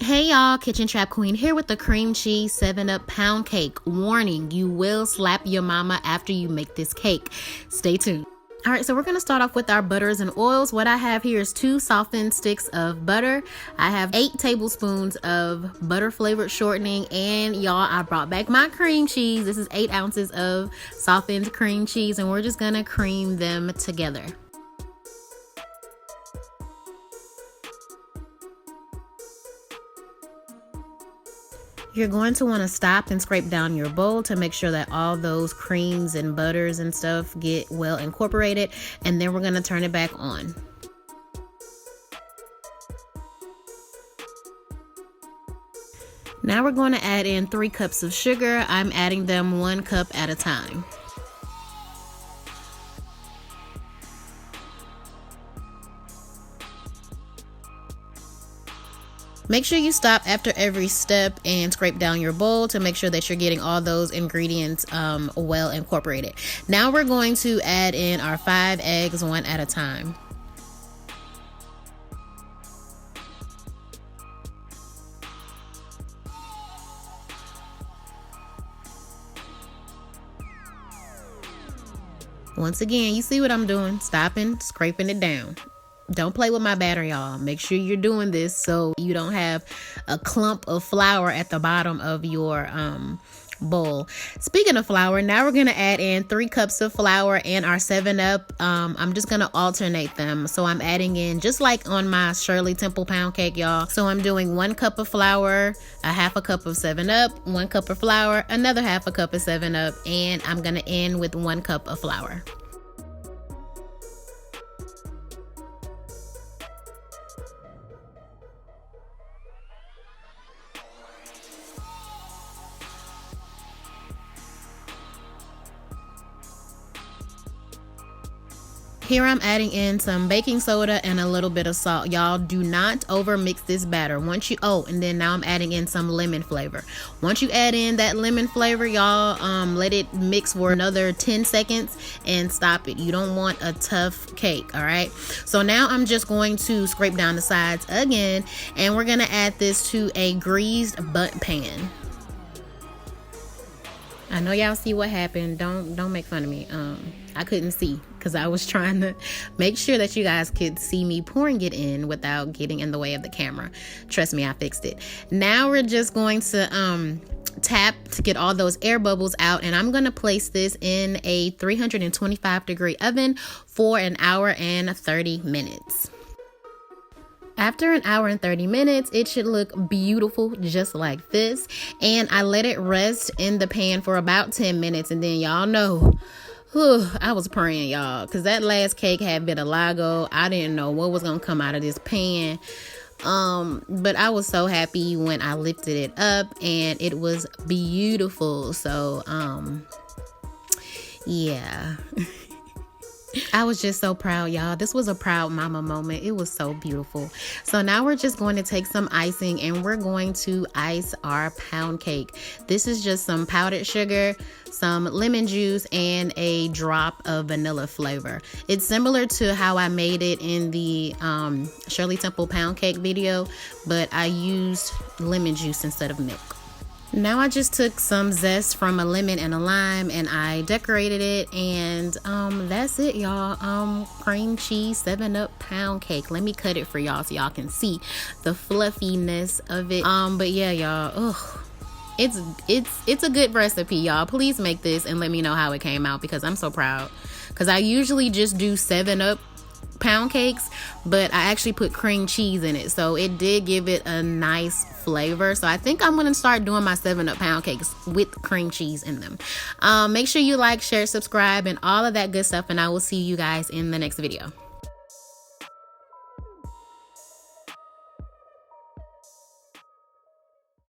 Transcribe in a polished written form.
Hey y'all, Kitchen Trap Queen here with the cream cheese 7-Up pound cake. Warning, you will slap your mama after you make this cake. Stay tuned. All right, so we're going to start off with our butters and oils. What I have here is 2 softened sticks of butter. I have 8 tablespoons of butter flavored shortening, and y'all, I brought back my cream cheese. This is 8 ounces of softened cream cheese, and we're just going to cream them together. You're going to want to stop and scrape down your bowl to make sure that all those creams and butters and stuff get well incorporated, and then we're going to turn it back on. Now we're going to add in 3 cups of sugar. I'm adding them 1 cup at a time. Make sure you stop after every step and scrape down your bowl to make sure that you're getting all those ingredients well incorporated. Now we're going to add in our 5 eggs 1 at a time. Once again, you see what I'm doing, stopping, scraping it down. Don't play with my batter, y'all. Make sure you're doing this so you don't have a clump of flour at the bottom of your bowl. Speaking of flour, now we're going to add in 3 cups of flour and our 7-Up. I'm just going to alternate them. So I'm adding in, just like on my Shirley Temple pound cake, y'all. So I'm doing 1 cup of flour, a half a cup of 7-Up, 1 cup of flour, another half a cup of 7-Up, and I'm going to end with 1 cup of flour. Here I'm adding in some baking soda and a little bit of salt. Y'all, do not over mix this batter. And then now I'm adding in some lemon flavor. Once you add in that lemon flavor, y'all, let it mix for another 10 seconds and stop it. You don't want a tough cake, all right? So now I'm just going to scrape down the sides again, and we're gonna add this to a greased butt pan. I know y'all see what happened. Don't make fun of me. I couldn't see because I was trying to make sure that you guys could see me pouring it in without getting in the way of the camera. Trust me, I fixed it. Now we're just going to tap to get all those air bubbles out, and I'm going to place this in a 325-degree oven for 1 hour and 30 minutes. After 1 hour and 30 minutes, it should look beautiful just like this. And I let it rest in the pan for about 10 minutes. And then y'all know, I was praying, y'all, because that last cake had vitiligo. I didn't know what was going to come out of this pan. But I was so happy when I lifted it up and it was beautiful. So, yeah. I was just so proud, y'all. This was a proud mama moment. It was so beautiful. So now we're just going to take some icing and we're going to ice our pound cake. This is just some powdered sugar, some lemon juice, and a drop of vanilla flavor. It's similar to how I made it in the Shirley Temple pound cake video, but I used lemon juice instead of milk. Now I just took some zest from a lemon and a lime and I decorated it, and that's it, y'all. Cream cheese 7-Up pound cake. Let me cut it for y'all so y'all can see the fluffiness of it. But yeah, y'all, it's a good recipe, y'all. Please make this and let me know how it came out because I'm so proud. Because I usually just do 7-Up pound cakes, but I actually put cream cheese in it, so it did give it a nice flavor. So I think I'm gonna start doing my 7-Up pound cakes with cream cheese in them. Make sure you like, share, subscribe, and all of that good stuff, and I will see you guys in the next video.